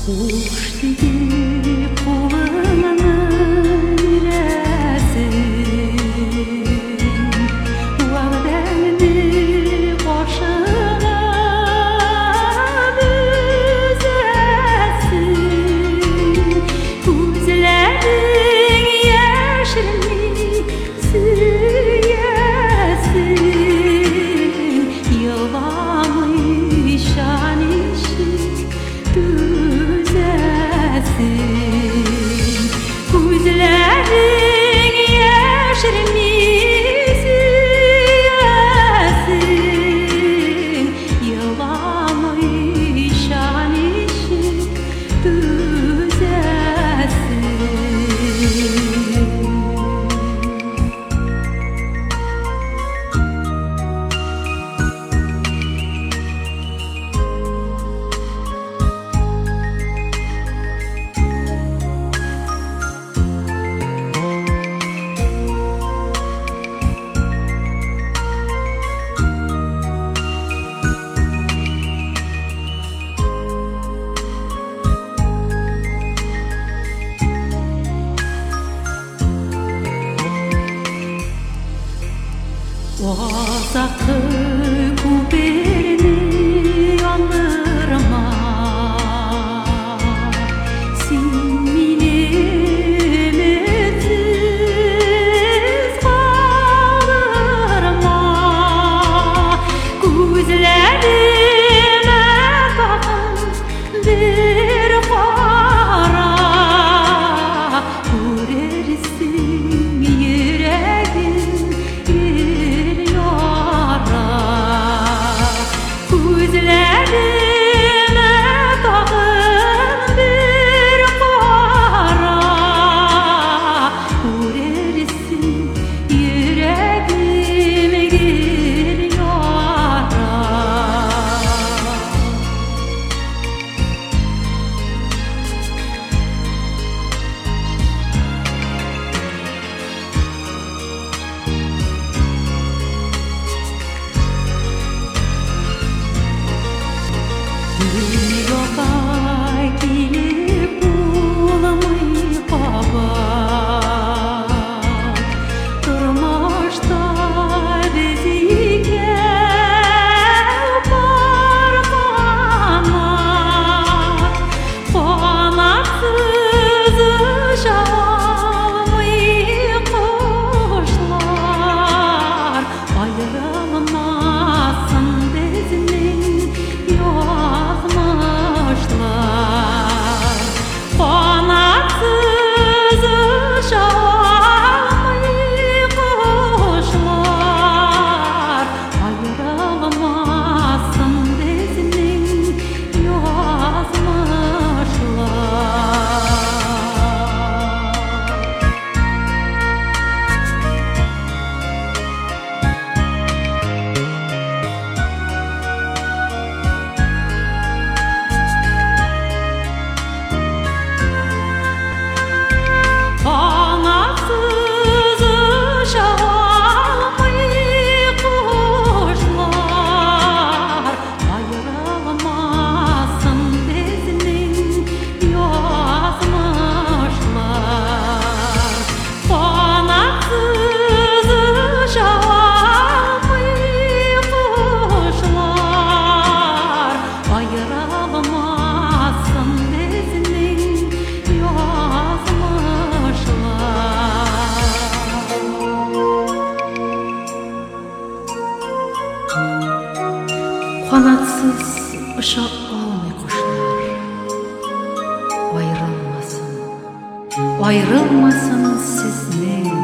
Kuş gibi kulağına giresin, vardeni koşana büzesin. Gözlerin yeşilini süyesin, yılanı şanişik düzesin. Gözlerin yeşilini süyesin, yılanı şanişik düzesin. Oğazakı kuberini andırma, sinminimitsiz kaldırma. Gözlerime bakın bir kara, görersin yüreğim bir yara. Gözlerime bakın bir kara, görersin yüreğim bir yara. Yokay gelip bulamay kaba, durmuşta bizike barkanat. Kanatsız uçalmay kuşlar, ayrılmasın bizning yazmışlar. Kanatsız uçalmay kuşlar, ayrılmasın bizning yazmışlar. Kanatsız uçalmay kuşlar, ayrılmasın bizning yazmışlar. Kanatsız uçalmay kuşlar, ayrılmasın bizning Kanatsız uça almay kuşlar, ayrılmasın sizning